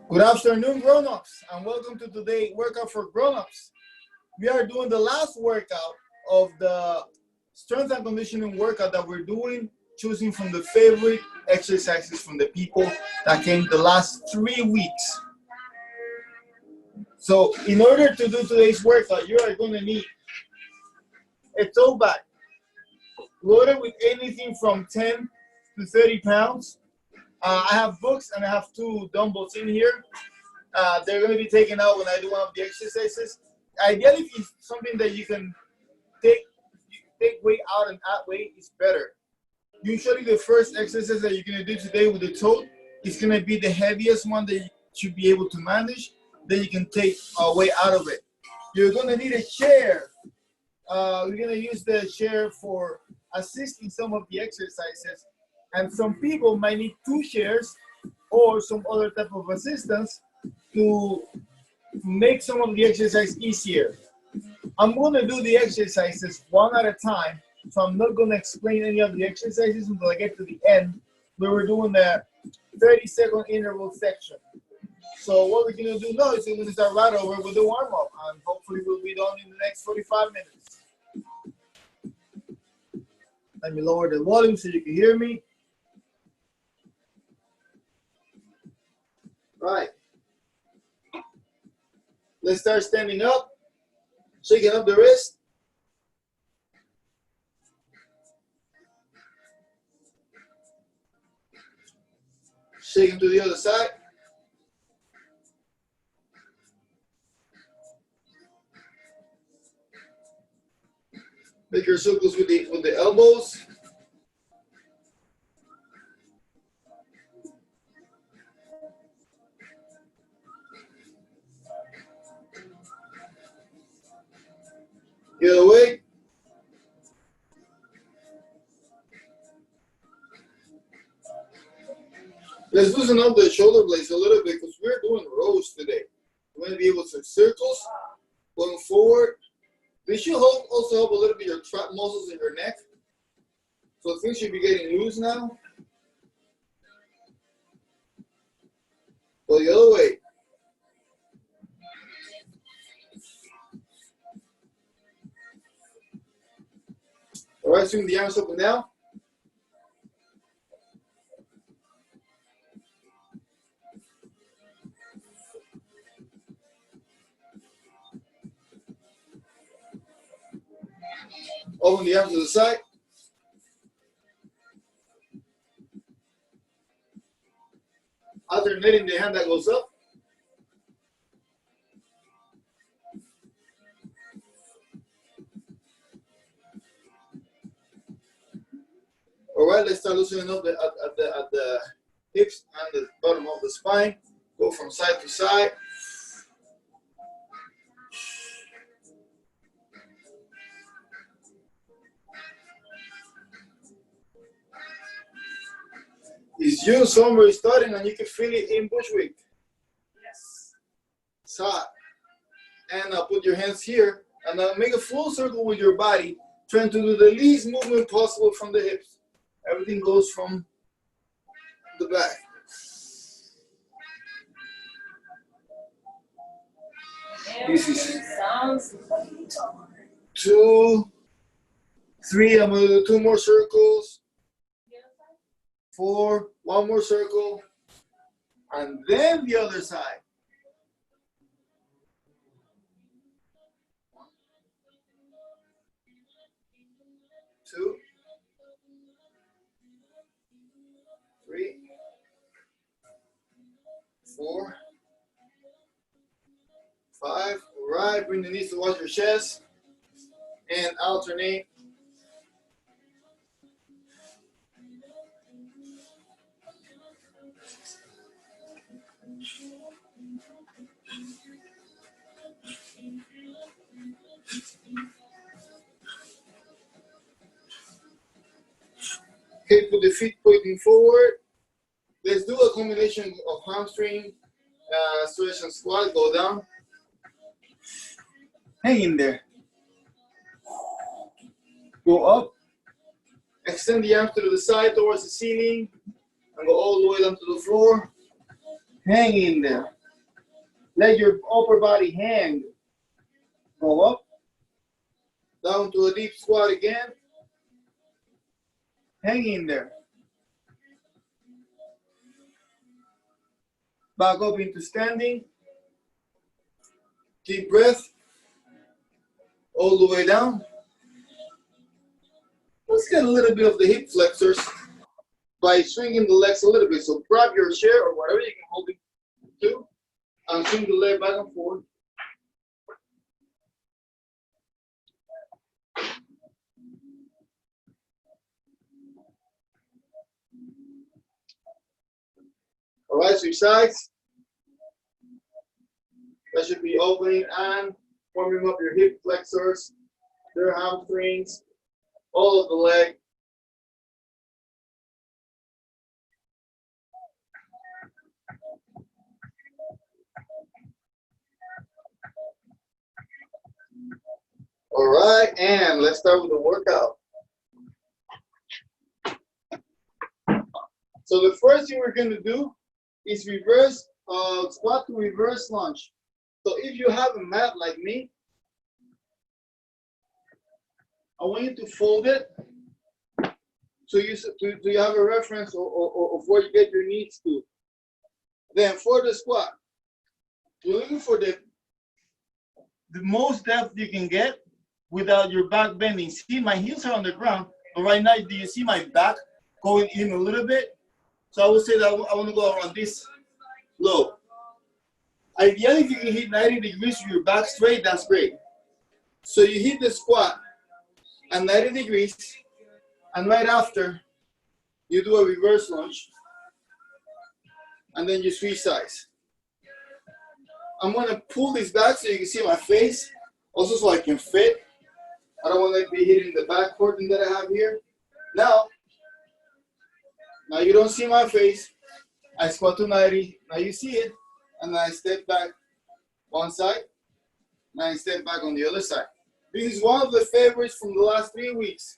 Good afternoon, grown-ups, and welcome to today's workout for grown-ups. We are doing the last workout of the strength and conditioning workout that we're doing, choosing from the favorite exercises from the people that came the last 3 weeks. So in order to do today's workout, you are going to need a toe bag loaded with anything from 10 to 30 pounds. I have books and I have 2 dumbbells in here. They're going to be taken out when I do one of the exercises. Ideally, if it's something that you can take weight out and add weight, is better. Usually the first exercise that you're going to do today with the toe is going to be the heaviest one that you should be able to manage. Then you can take weight out of it. You're going to need a chair. We're going to use the chair for assisting some of the exercises. And some people might need 2 chairs or some other type of assistance to make some of the exercise easier. I'm going to do the exercises one at a time, so I'm not going to explain any of the exercises until I get to the end, where we're doing the 30-second interval section. So what we're going to do now is we're going to start right over with the warm-up, and hopefully we'll be done in the next 45 minutes. Let me lower the volume so you can hear me. Right. Let's start standing up, shaking up the wrist. Shaking to the other side. Make your circles with the elbows. The other way. Let's loosen up the shoulder blades a little bit because we're doing rows today. We're going to be able to circles going forward. This should also help a little bit your trap muscles in your neck. So things should be getting loose now. Go the other way. All right, swing the arms up and down. Open the arms to the side. Alternating the hand that goes up. All right, let's start loosening up at the hips and the bottom of the spine. Go from side to side. It's June, summer is starting, and you can feel it in Bushwick. Yes. It's hot. And put your hands here, and make a full circle with your body, trying to do the least movement possible from the hips. Everything goes from the back. This is 2, 3. I'm going to do 2 more circles. 4, 1 more circle, and then the other side. 2, 3, 4, 5. All right, bring the knees towards your chest and alternate. Okay, put the feet pointing forward. Let's do a combination of hamstring, stretch and squat. Go down. Hang in there. Go up. Extend the arms to the side towards the ceiling and go all the way down to the floor. Hang in there. Let your upper body hang. Go up. Down to a deep squat again. Hang in there. Back up into standing. Deep breath. All the way down. Let's get a little bit of the hip flexors by swinging the legs a little bit. So grab your chair or whatever you can hold it to and swing the leg back and forth. All right, switch sides. That should be opening and warming up your hip flexors, your hamstrings, all of the leg. All right, and let's start with the workout. So the first thing we're going to do is reverse squat to reverse lunge. So if you have a mat like me, I want you to fold it so you have a reference of where you get your knees to. Then for the squat, you're looking for the most depth you can get without your back bending. See, my heels are on the ground, but right now, do you see my back going in a little bit? So I would say that I want to go around this low. Ideally, if you can hit 90 degrees with your back straight, that's great. So you hit the squat at 90 degrees, and right after, you do a reverse lunge, and then you switch sides. I'm going to pull this back so you can see my face, also so I can fit. I don't want to be hitting the back portion that I have here. Now you don't see my face. I squat to 90. Now you see it. And then I step back one side. And I step back on the other side. This is one of the favorites from the last 3 weeks.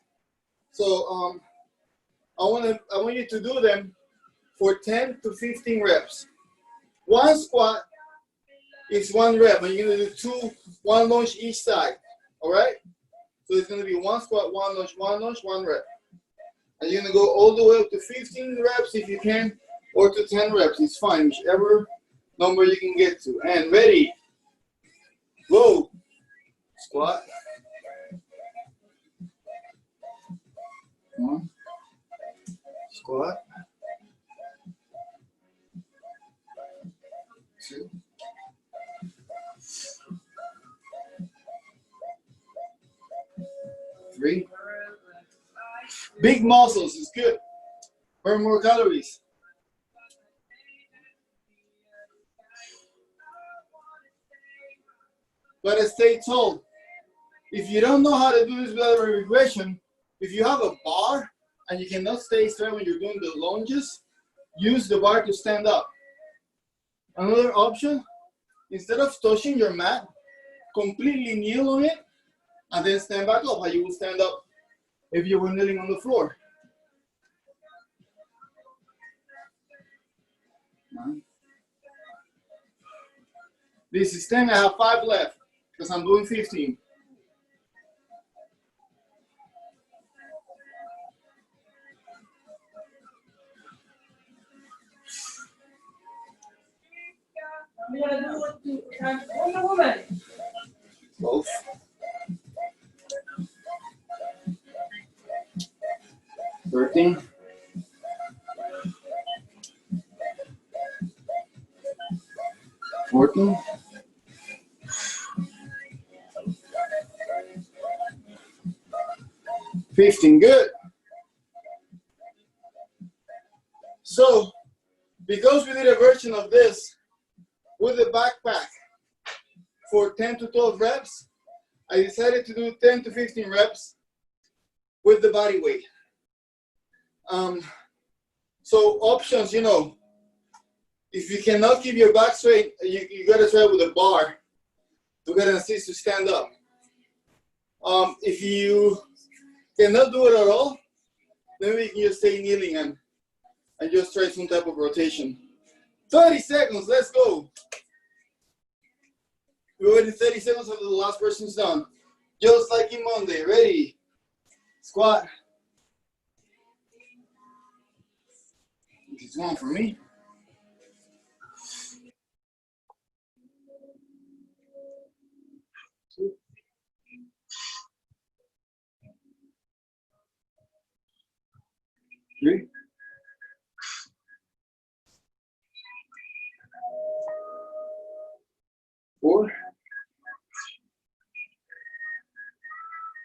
So I want you to do them for 10 to 15 reps. One squat is 1 rep, and you're gonna do 1 lunge each side. All right? So it's gonna be 1 squat, 1 lunge, 1 rep. And you're gonna go all the way up to 15 reps if you can, or to 10 reps. It's fine, whichever number you can get to. And ready, go. Squat. 1. Squat. 2. 3. Big muscles is good. Burn more calories. Gotta stay tall. If you don't know how to do this without a regression, if you have a bar and you cannot stay straight when you're doing the lunges, use the bar to stand up. Another option, instead of touching your mat, completely kneel on it and then stand back up, how you would stand up if you were kneeling on the floor. 9. This is 10, I have 5 left because I'm doing 15. Both. 13. 14. 15, good. So, because we did a version of this with a backpack for 10 to 12 reps, I decided to do 10 to 15 reps with the body weight. So options, you know, if you cannot keep your back straight, you gotta try with a bar to get an assist to stand up. If you cannot do it at all, then we can just stay kneeling and just try some type of rotation. 30 seconds, let's go. We're waiting 30 seconds until the last person's done. Just like in Monday, ready? Squat. This is one for me. 2, 3, 4.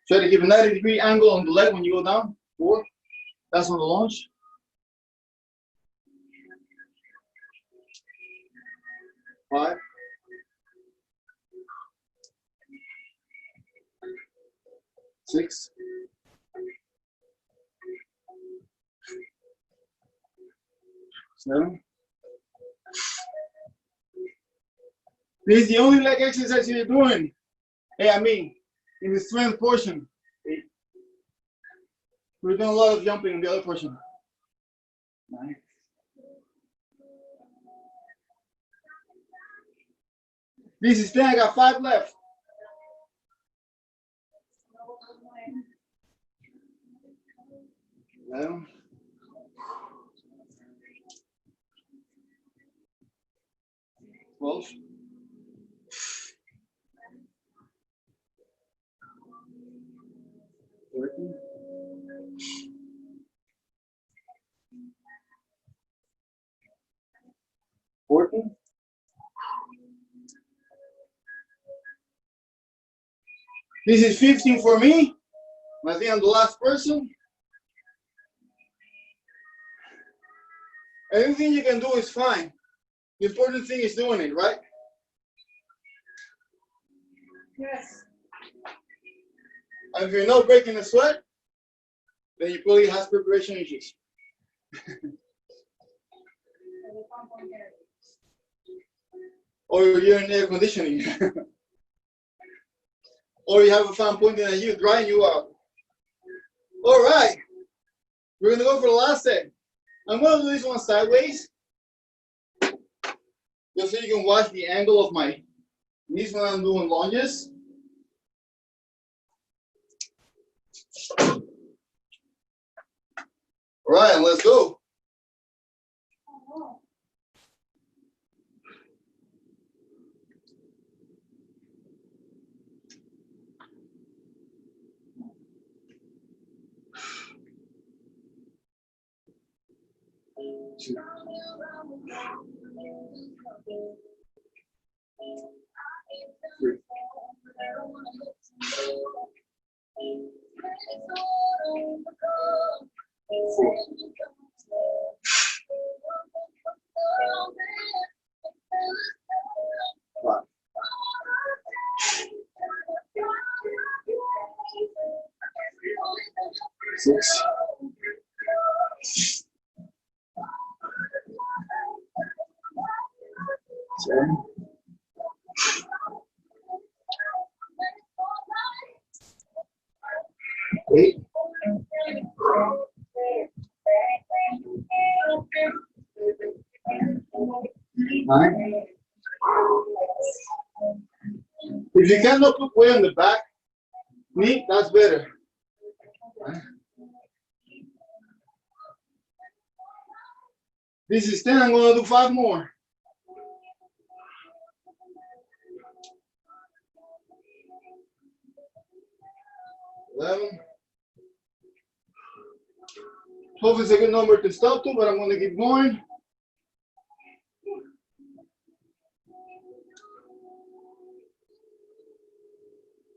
Try to give a 90-degree angle on the leg when you go down. 4. That's on the launch. 5. 6. 7. This is the only leg exercise you're doing. Hey, I mean, in the strength portion. 8. We're doing a lot of jumping in the other portion. 9. 10. I got 5 left. 11. 12. 13. 14. 15 for me. I think I'm the last person. Anything you can do is fine. The important thing is doing it, right? Yes. And if you're not breaking a sweat, then you probably have preparation issues. Or you're in air conditioning. Or you have a fan pointing at you, drying you out. All right. We're going to go for the last set. I'm going to do this one sideways. Just so you can watch the angle of my knees when I'm doing lunges. All right, let's go. Two. 3. 4. 5. 6. 7. 8. 9. If you cannot put weight on the back knee, that's better. This is 10. I'm going to do 5 more. 11. 12 is a good number to stop to, but I'm going to keep going.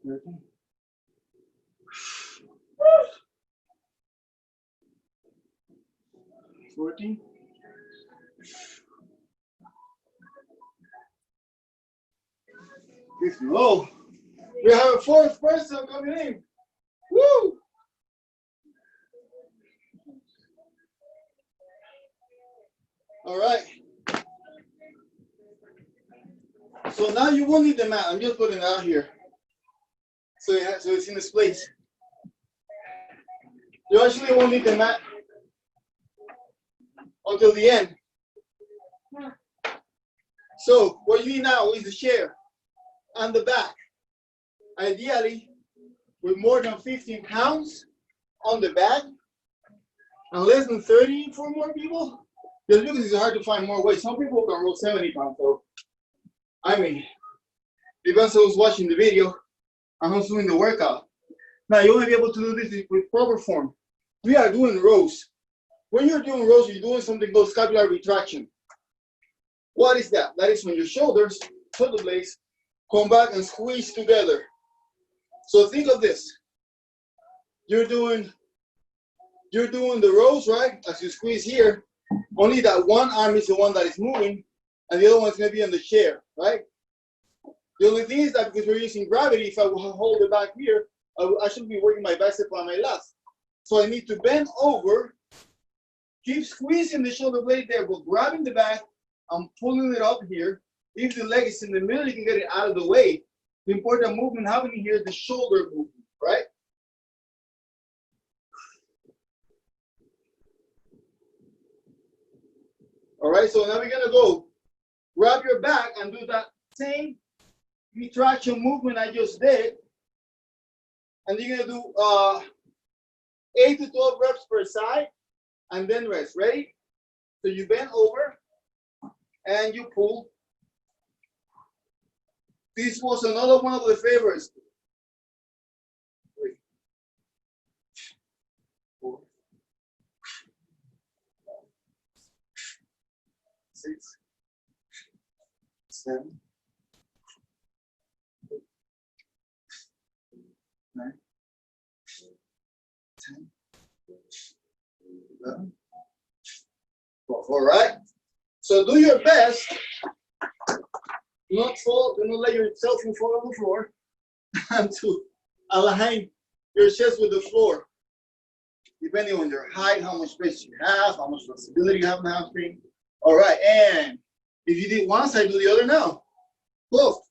13. 14. 15. Oh, we have a 4th person coming in. Woo! All right. So now you won't need the mat. I'm just putting it out here. So it's in this place. You actually won't need the mat until the end. So what you need now is the chair and the back. Ideally, with more than 15 pounds on the back, and less than 30 for more people. Just because it's hard to find more weight. Some people can roll 70 pounds. So, I mean, depends on who's watching the video and who's doing the workout. Now, you want to be able to do this with proper form. We are doing rows. When you're doing rows, you're doing something called scapular retraction. What is that? That is when your shoulders, shoulder blades, come back and squeeze together. So think of this. You're doing the rows, right? As you squeeze here, only that one arm is the one that is moving, and the other one's going to be on the chair, right? The only thing is that because we're using gravity, if I hold it back here, I should be working my bicep and my lats. So I need to bend over, keep squeezing the shoulder blade there, but grabbing the back, I'm pulling it up here. If the leg is in the middle, you can get it out of the way. The important movement happening here is the shoulder movement, right? All right, so now we're gonna go grab your back and do that same retraction movement I just did. And you're gonna do 8 to 12 reps per side and then rest. Ready? So you bend over and you pull. This was another one of the favorites. 3, 4, 6, 7, 8, 9, 10, 11, 12. All right. So do your best. Do not fall. Do not let yourself fall on the floor, and to align your chest with the floor. Depending on your height, how much space you have, how much flexibility you have in the hamstring. All right, and if you did one side, do the other now. 12,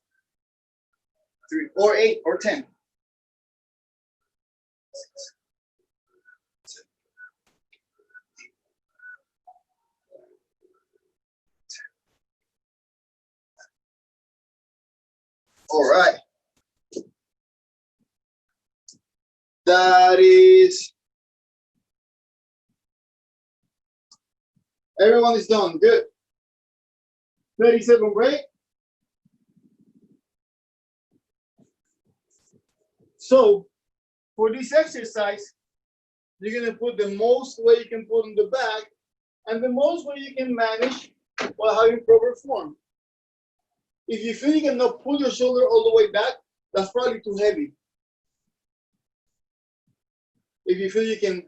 3, or 8, or 10. 6, 7, 10. All right. That is, everyone is done. Good. 30-second break. So for this exercise, you're going to put the most weight you can put on the back and the most weight you can manage while having proper form. If you feel you cannot pull your shoulder all the way back, that's probably too heavy. If you feel you can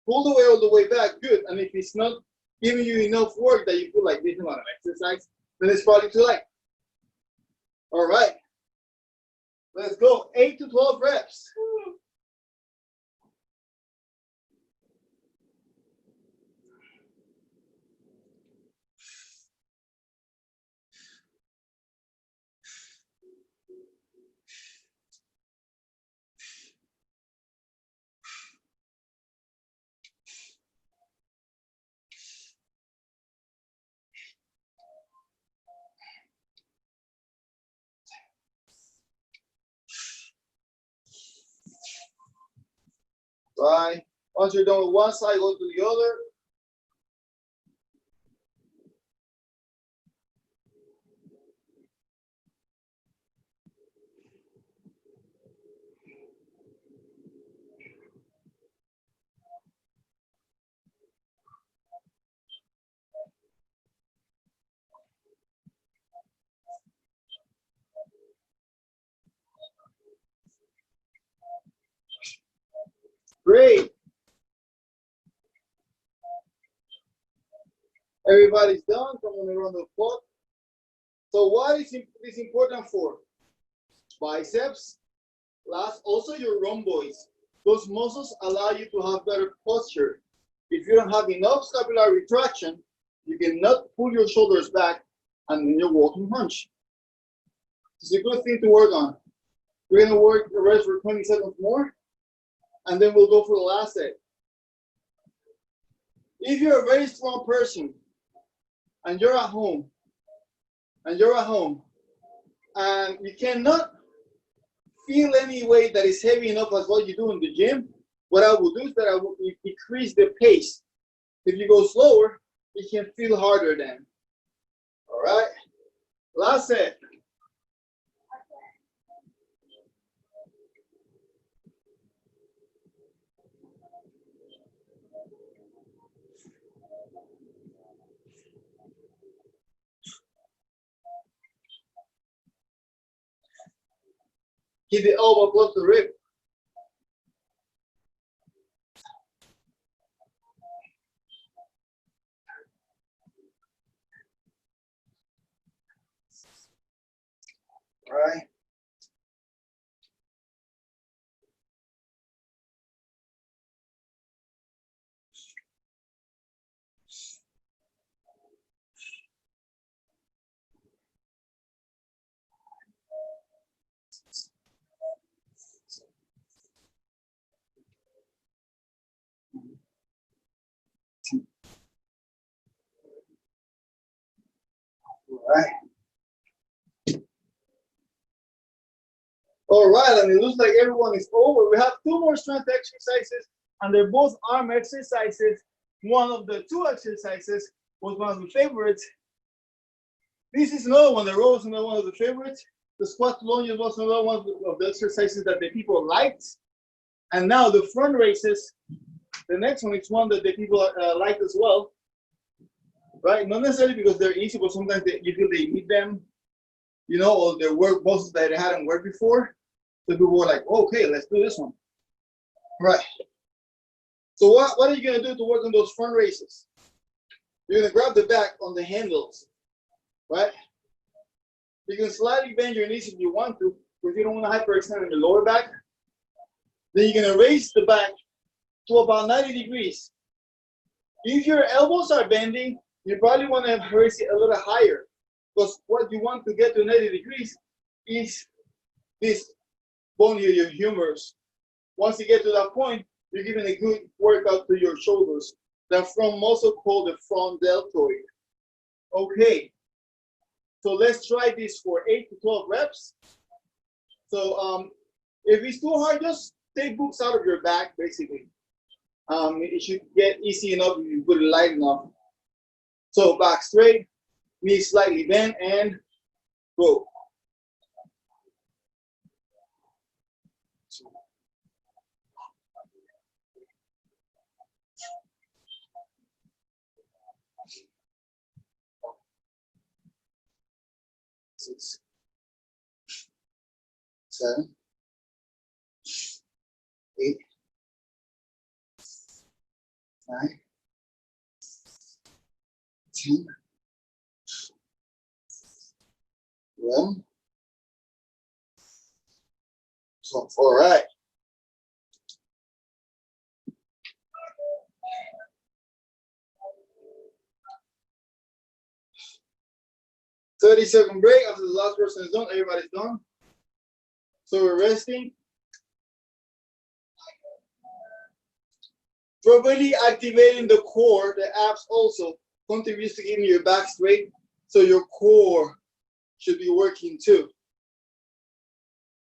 pull the weight all the way back, good. And if it's not giving you enough work that you feel like this amount of exercise, then it's probably too light. All right. Let's go. 8 to 12 reps. Right. Once you're done with one side, go to the other. Great. Everybody's done. Come on around the clock. So what is this important for? Biceps, last, also your rhomboids. Those muscles allow you to have better posture. If you don't have enough scapular retraction, you cannot pull your shoulders back and then you're walking hunch. It's a good thing to work on. We're gonna work the rest for 20 seconds more, and then we'll go for the last set. If you're a very strong person and you're at home and you're at home, and you cannot feel any weight that is heavy enough as what you do in the gym, what I will do is that I will decrease the pace. If you go slower, it can feel harder then. All right, last set. Keep the elbow close to the rib. All right. All right. All right, and it looks like everyone is over. We have two more strength exercises, and they're both arm exercises. One of the two exercises was one of the favorites. This is another one. The row is another one of the favorites. The squat to lunges was another one of the exercises that the people liked. And now the front raises, the next one is one that the people like as well. Right? Not necessarily because they're easy, but sometimes you feel they need them, you know, or they work muscles that they hadn't worked before. So people were like, okay, let's do this one. Right. So what are you going to do to work on those front raises? You're going to grab the back on the handles, right? You can slightly bend your knees if you want to, but if you don't want to hyperextend on your lower back, then you're going to raise the back to about 90 degrees. If your elbows are bending, you probably want to raise it a little higher, because what you want to get to 90 degrees is this bone here, your humerus. Once you get to that point, you're giving a good workout to your shoulders. The front muscle called the front deltoid. Okay, so let's try this for 8 to 12 reps. So if it's too hard, just take books out of your back, basically. It should get easy enough if you put it light enough. So back straight, knees slightly bent, and go. Six, 7, 8, 9, 10, 11, 12. All right. "30-second break after the last person is done. Everybody's done. So we're resting. Properly activating the core, the abs also contributes to keeping your back straight. So your core should be working too.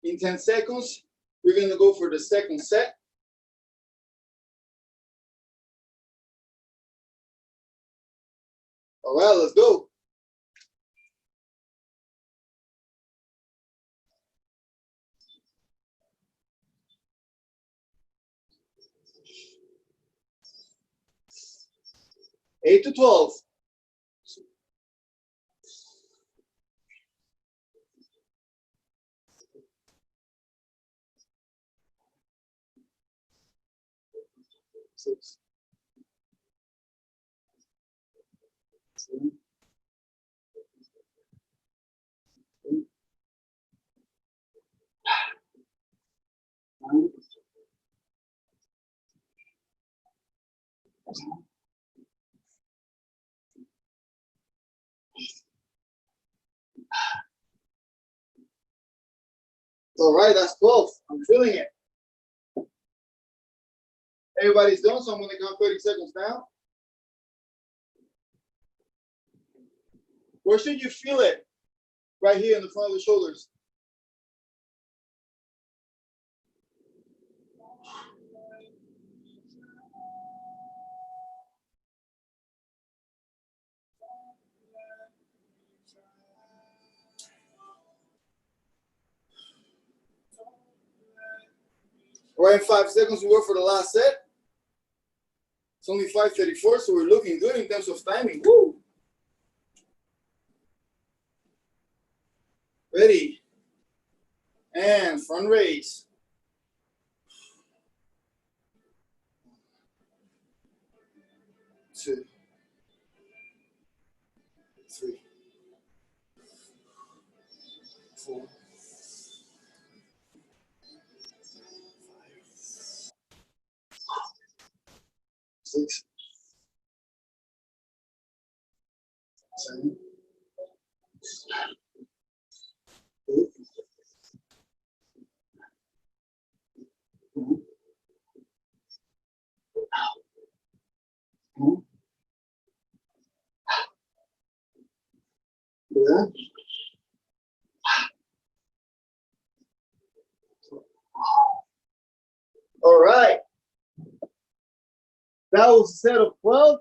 In 10 seconds, we're going to go for the second set. All right, let's go. Eight to 12. Six. 7. 8. 9. 10. All right, that's 12. I'm feeling it. Everybody's done, so I'm going to count 30 seconds now. Where should you feel it? right here in the front of the shoulders. We're in 5 seconds. We work for the last set. It's only 5:34, so we're looking good in terms of timing. Woo! Ready. And front raise. 2, 3, 4, 6, 7, 8, 9, 10, 11. All right. That was a set of 12.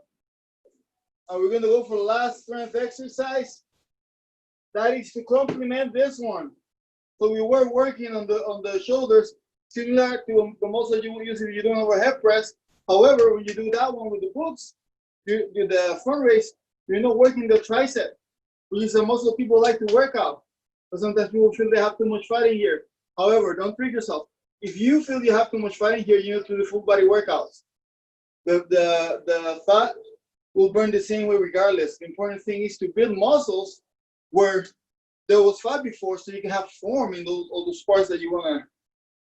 And we're going to go for the last strength exercise. That is to complement this one. So we were working on the shoulders, similar to the muscle you will use if you're doing overhead press. However, when you do that one with the books, the front raise, you're not working the tricep, which is a muscle people like to work out. But sometimes people feel they have too much fat in here. However, don't trick yourself. If you feel you have too much fat in here, you need to do the full body workouts. The fat will burn the same way regardless. The important thing is to build muscles where there was fat before, so you can have form in all those parts that you want to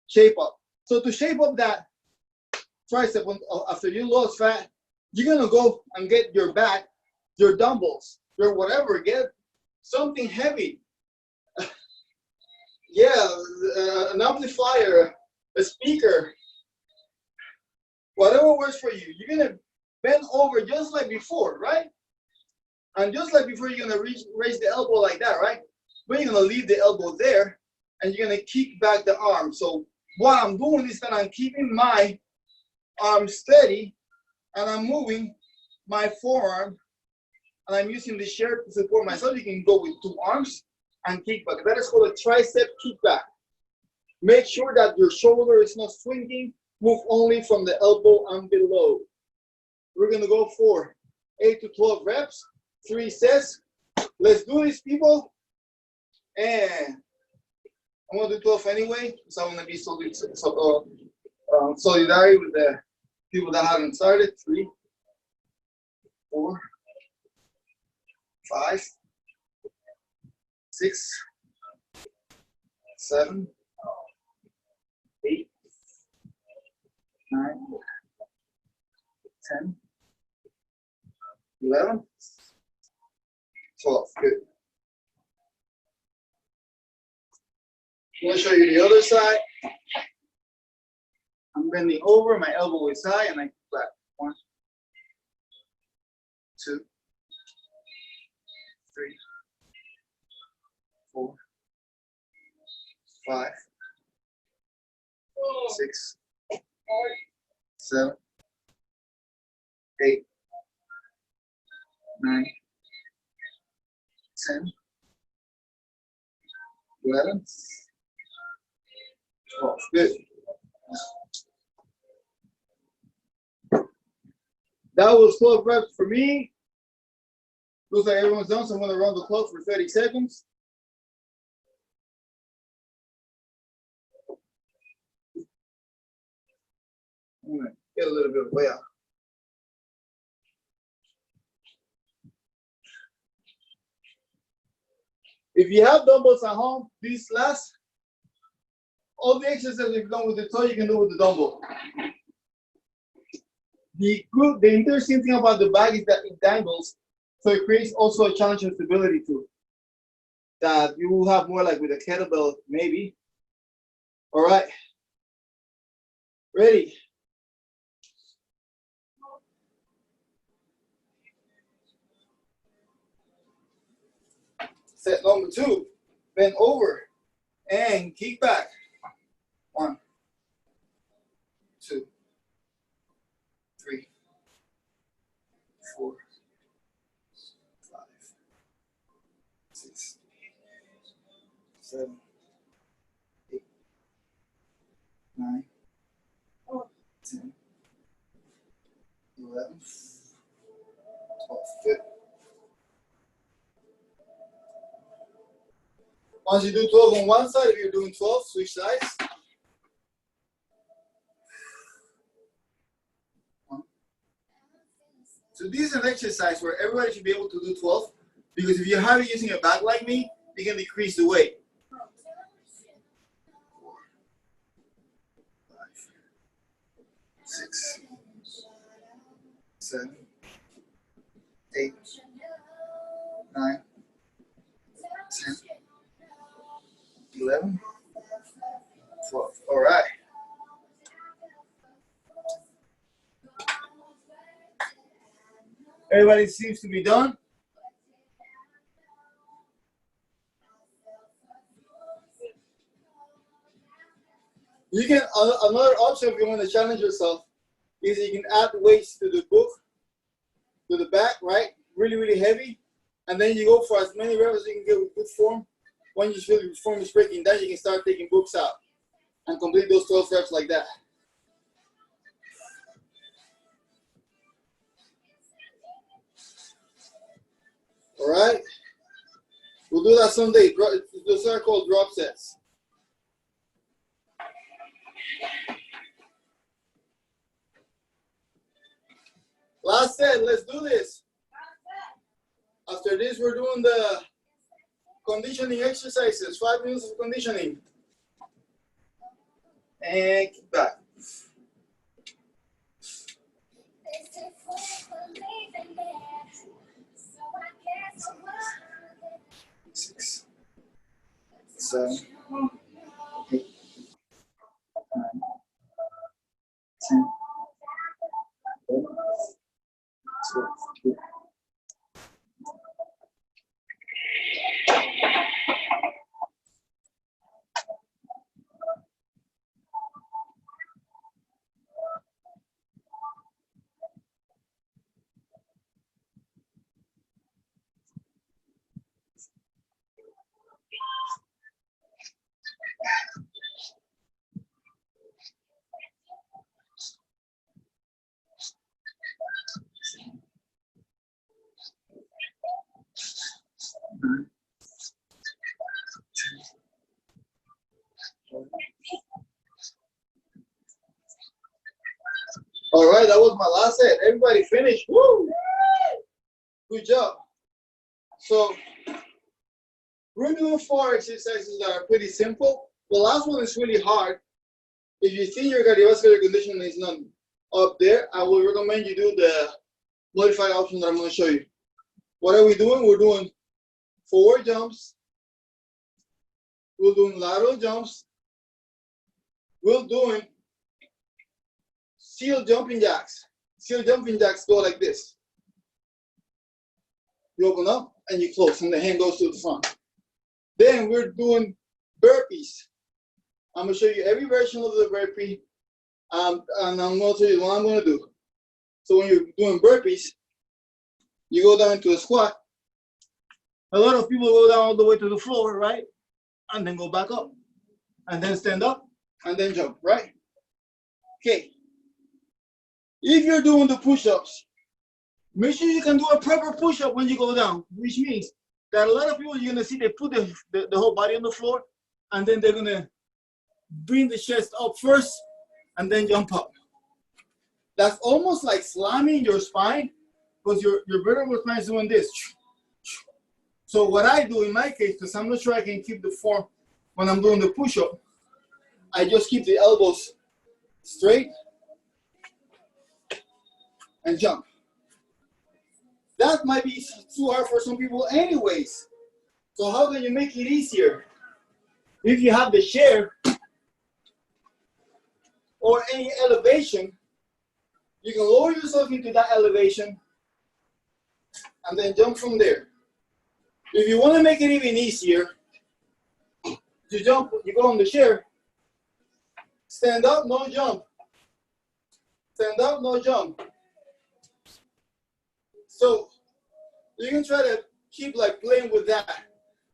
shape up. So to shape up that tricep after you lost fat, you're gonna go and get your back, your dumbbells, your whatever, get something heavy. Yeah, an amplifier, a speaker, whatever works for you. You're gonna bend over just like before, right? And just like before, you're gonna raise the elbow like that, right? But you're gonna leave the elbow there, and you're gonna kick back the arm. So what I'm doing is that I'm keeping my arm steady, and I'm moving my forearm, and I'm using the shirt to support myself. You can go with 2 arms and kick back. That is called a tricep kickback. Make sure that your shoulder is not swinging. Move only from the elbow and below. We're gonna go for 8 to 12 reps, 3 sets. Let's do this, people. And I'm gonna do 12 anyway, because I wanna be solidary with the people that haven't started. 3, 4, 5, 6, 7, 8, 9, 10, 11, 12. Good. I'm going to show you the other side. I'm bending over, my elbow is high, and I kick back. 1, 2, 3, 4, 5, 6, 7, 8, 9, 10, 11, 12. Good. That was 12 reps for me. Looks like everyone's done, so I'm going to run the clock for 30 seconds. I'm going to get a little bit of way out. If you have dumbbells at home, these last, all the exercises you've done with the toe, you can do with the dumbbell. The interesting thing about the bag is that it dangles, so it creates also a challenge of stability too. That you will have more like with a kettlebell, maybe. All right. Ready? Set number 2. bend over, and kick back. 1, 2, 3, 4, 5, 6, 7, 8, 9, 10, 11, 12. Good. Once you do 12 on one side, if you're doing 12, switch sides. So this is an exercise where everybody should be able to do 12, because if you have it using a back like me, you can decrease the weight. 4, 5, 6, 7, 8, 9, 10, 11, 12. All right. Everybody seems to be done. You can, another option if you want to challenge yourself is you can add weights to the book, to the back, right? Really, really heavy. And then you go for as many reps as you can get with good form. When you feel your form is breaking down, you can start taking books out and complete those 12 reps like that. All right? We'll do that someday. Those are called drop sets. Last set, let's do this. After this, we're doing the conditioning exercises, 5 minutes of conditioning. And kick back. 6, 7, 8, 9, 10, 11, 12. All right, that was my last set. Everybody finished. Woo! Good job. So we're doing 4 exercises that are pretty simple. The last one is really hard. If you think your cardiovascular condition is not up there, I will recommend you do the modified option that I'm going to show you. What are we doing? We're doing forward jumps. We're doing lateral jumps. We're doing seal jumping jacks. Seal jumping jacks go like this. You open up and you close, and the hand goes to the front. Then we're doing burpees. I'm going to show you every version of the burpee, and I'm going to tell you what I'm going to do. So when you're doing burpees, you go down into a squat. A lot of people go down all the way to the floor, right? And then go back up, and then stand up, and then jump, right? Okay. If you're doing the push-ups, make sure you can do a proper push-up when you go down, which means that a lot of people, you're going to see they put the whole body on the floor, and then they're going to bring the chest up first, and then jump up. That's almost like slamming your spine, because your vertebral spine is doing this. So what I do in my case, because I'm not sure I can keep the form when I'm doing the push-up, I just keep the elbows straight and jump. That might be too hard for some people anyways. So how can you make it easier? If you have the chair or any elevation, you can lower yourself into that elevation and then jump from there. If you want to make it even easier, You jump, you go on the chair. Stand up, no jump. Stand up, no jump. So you can try to keep like playing with that.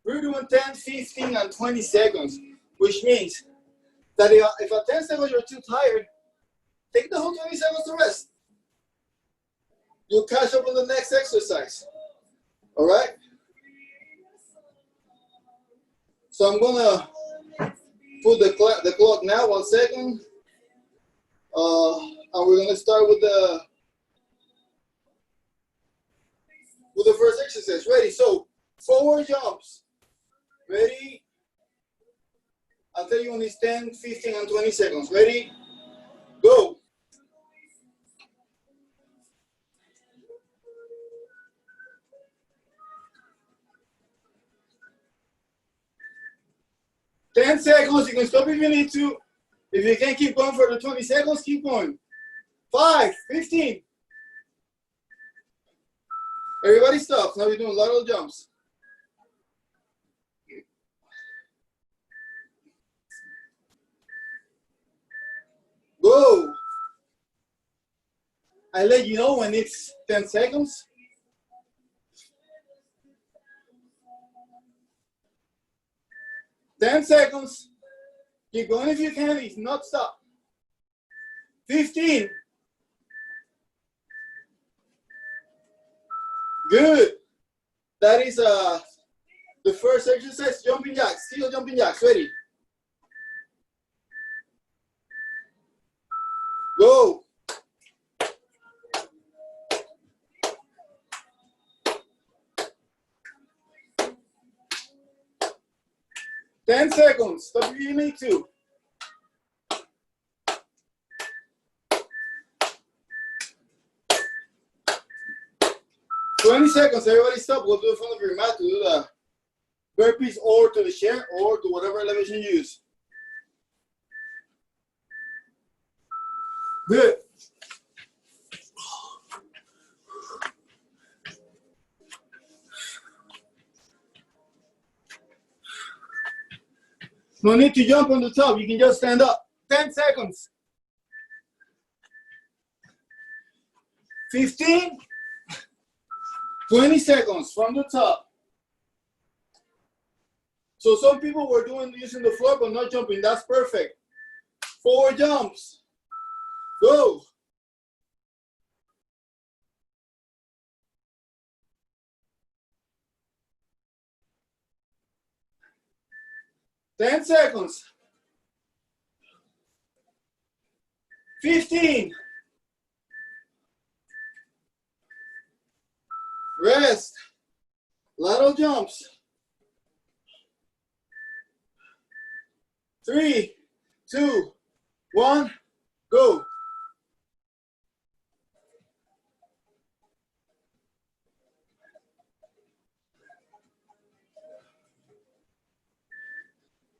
We're doing 10, 15, and 20 seconds, which means that if at 10 seconds you're too tired, take the whole 20 seconds to rest. You'll catch up on the next exercise. All right? So I'm gonna put the clock now, 1 second. And we're gonna start with the first exercise. Ready? So forward jumps. Ready? I'll tell you on these 10, 15, and 20 seconds. Ready? Go. Ten seconds. You can stop if you need to. If you can't keep going for the 20 seconds, keep going. 5, 15. Everybody stop. Now we're doing lateral jumps. Go. I let you know when it's 10 seconds. Ten seconds. Keep going if you can. If not, stop. 15. Good. That is the first exercise, jumping jacks. Still jumping jacks. Ready? Go. Ten seconds. Stop if you need to. $20 seconds. Everybody stop. We'll do it in front of your mat to do the burpees or to the chair or to whatever elevation you use. Good. No need to jump on the top. You can just stand up. 10 seconds. 15. 20 seconds from the top. So some people were using the floor but not jumping. That's perfect. 4 jumps. Go. Ten seconds. 15. Rest. Lateral jumps. 3, 2, 1, go.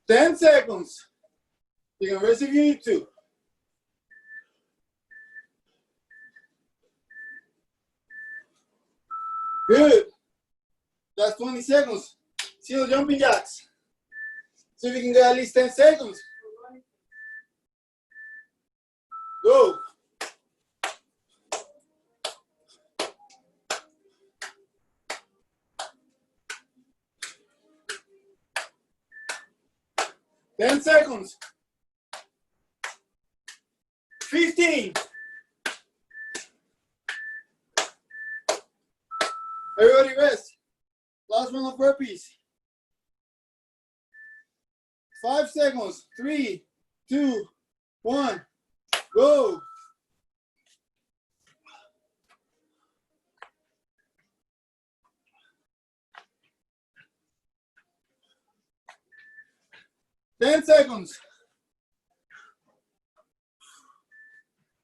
Ten seconds. You can rest if you need to. Good. That's 20 seconds. Still jumping jacks. See if you can get at least 10 seconds. Go. Ten seconds. 15. Everybody rest. Last one of burpees. 5 seconds. 3, 2, 1, go. Ten seconds.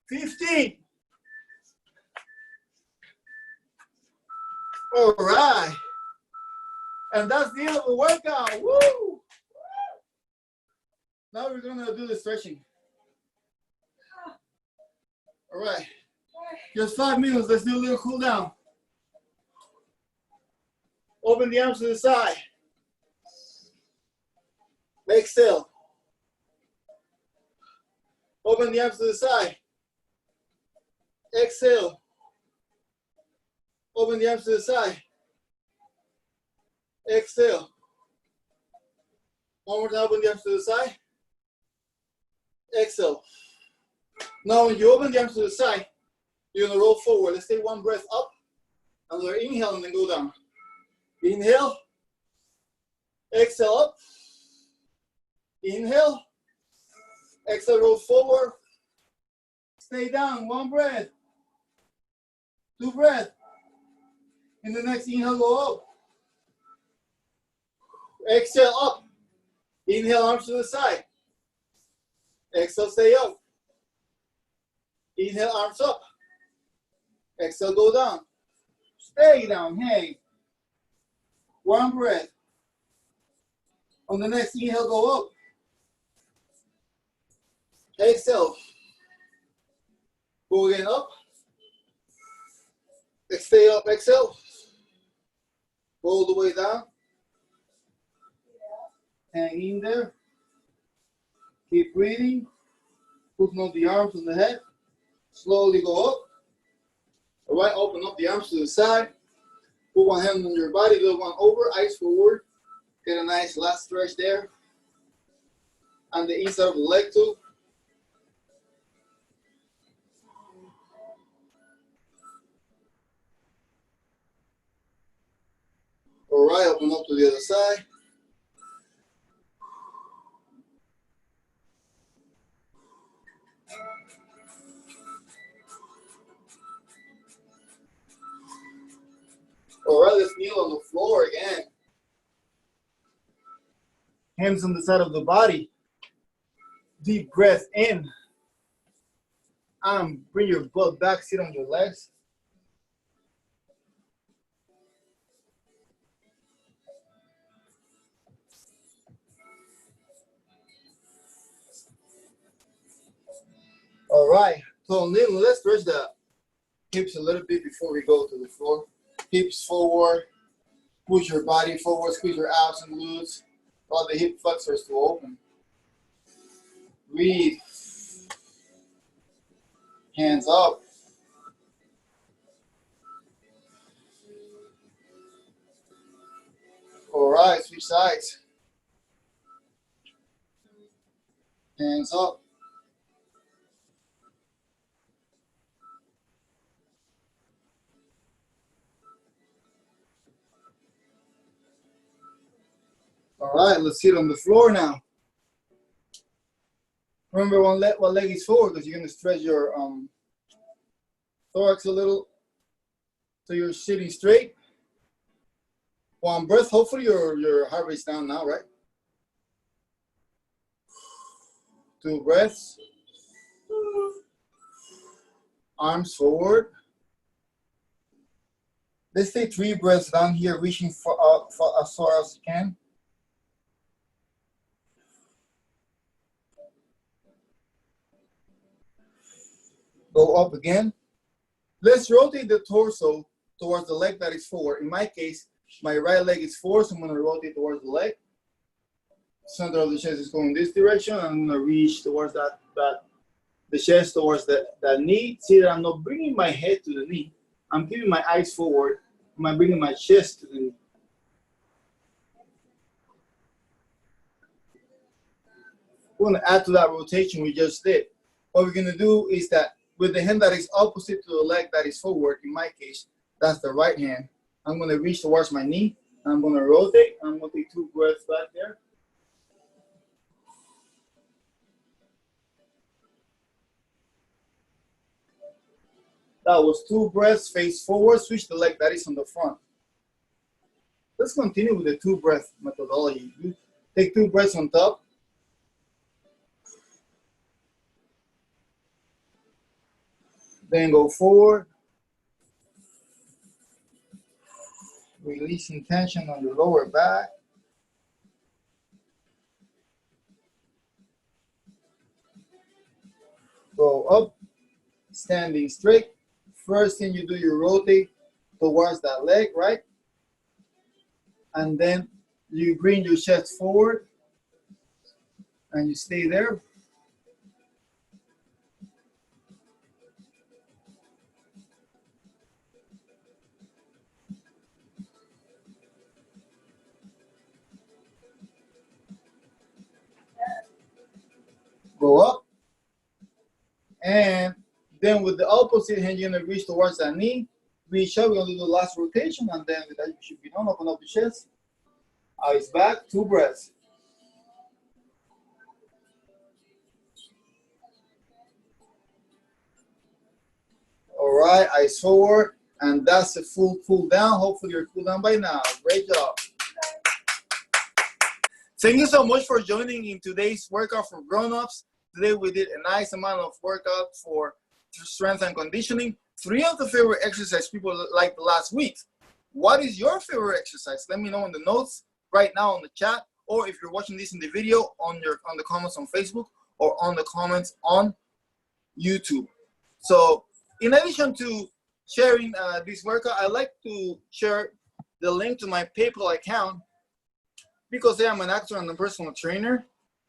15. All right. And that's the end of the workout. Woo! Now we're gonna do the stretching. All right. Just 5 minutes. Let's do a little cool down. Open the arms to the side. Exhale. Open the arms to the side. Exhale. Open the arms to the side. Exhale. One more time, open the arms to the side. Exhale. Now when you open the arms to the side, you're gonna roll forward. Let's take one breath up. Another inhale and then go down. Inhale. Exhale up. Inhale. Exhale, roll forward. Stay down, one breath. Two breaths. In the next inhale, go up. Exhale up. Inhale, arms to the side. Exhale, stay up. Inhale, arms up. Exhale, go down. Stay down, hang. One breath. On the next inhale, go up. Exhale. Go again up. Stay up, exhale. Go all the way down. Hang in there. Keep breathing. Putting up the arms on the head. Slowly go up. All right, open up the arms to the side. Put one hand on your body, the other one over, eyes forward. Get a nice last stretch there. And the inside of the leg too. All right, open up to the other side. All right, let's kneel on the floor again. Hands on the side of the body. Deep breath in. Bring your butt back, sit on your legs. All right, so let's stretch the hips a little bit before we go to the floor. Hips forward, push your body forward, squeeze your abs and glutes, allow the hip flexors to open. Breathe. Hands up. All right, switch sides. Hands up. All right, let's sit on the floor now. Remember, one leg is forward because you're going to stretch your thorax a little so you're sitting straight. One breath. Hopefully your heart rate's down now, right? Two breaths. Arms forward. Let's take 3 breaths down here, reaching for as far as you can. Go up again. Let's rotate the torso towards the leg that is forward. In my case, my right leg is forward, so I'm going to rotate towards the leg. Center of the chest is going this direction. I'm going to reach towards the chest towards that knee. See that I'm not bringing my head to the knee. I'm keeping my eyes forward. I'm bringing my chest to the knee. We're going to add to that rotation we just did. What we're going to do is that with the hand that is opposite to the leg that is forward, in my case, that's the right hand, I'm going to reach towards my knee. I'm going to rotate. I'm going to take 2 breaths back there. That was 2 breaths, face forward, switch the leg that is on the front. Let's continue with the 2 breath methodology. You take 2 breaths on top. Then go forward. Releasing tension on the lower back. Go up, standing straight. First thing you do, you rotate towards that leg, right? And then you bring your chest forward. and you stay there. Go up, and then with the opposite hand, you're gonna reach towards that knee. Reach up, we're gonna do the last rotation, and then with that, you should be done. Open up the chest, eyes back, 2 breaths. All right, eyes forward, and that's a full cool down. Hopefully you're cool down by now. Great job. Thank you so much for joining in today's workout for grown-ups. Today we did a nice amount of workout for strength and conditioning. 3 of the favorite exercises people liked last week. What is your favorite exercise? Let me know in the notes right now on the chat, or if you're watching this in the video on the comments on Facebook or on the comments on YouTube. So in addition to sharing this workout, I like to share the link to my PayPal account because I am an actor and a personal trainer.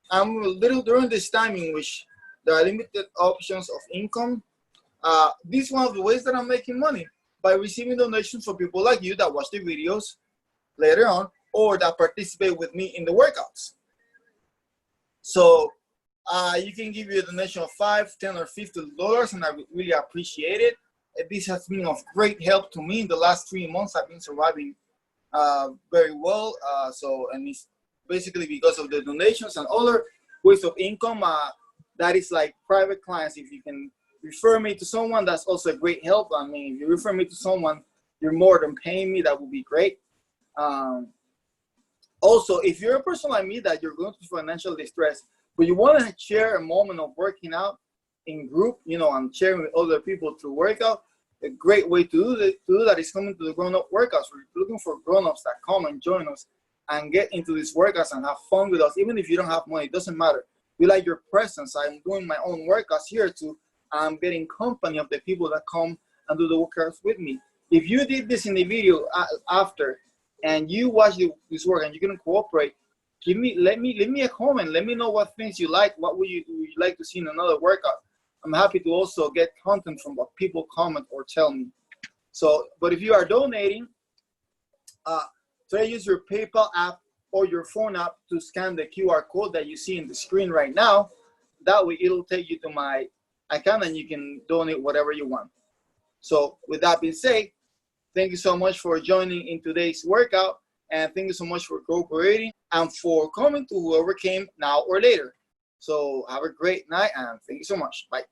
I'm a little during this time in which there are limited options of income. This is one of the ways that I'm making money, by receiving donations from people like you that watch the videos later on or that participate with me in the workouts. So you can give you a donation of $5, $10, or $50, and I really appreciate it. This has been of great help to me in the last 3 months. I've been surviving very well. And it's basically because of the donations and other ways of income. That is like private clients. If you can refer me to someone, that's also a great help. I mean, if you refer me to someone, you're more than paying me. That would be great. Also, if you're a person like me that you're going through financial distress, but you want to share a moment of working out in group, and sharing with other people through workout, a great way to do that is coming to the grown-up workouts. We're looking for grown-ups that come and join us and get into these workouts and have fun with us. Even if you don't have money, it doesn't matter. We like your presence. I'm doing my own workouts here too. I'm getting company of the people that come and do the workouts with me. If you did this in the video after and you watch this work and you're gonna cooperate, leave me a comment. Let me know what things you like. What would you like to see in another workout? I'm happy to also get content from what people comment or tell me. So, but if you are donating, try to use your PayPal app or your phone app to scan the QR code that you see in the screen right now. That way it'll take you to my account and you can donate whatever you want. So with that being said, thank you so much for joining in today's workout, and thank you so much for cooperating and for coming to whoever came now or later. So have a great night, and thank you so much. Bye.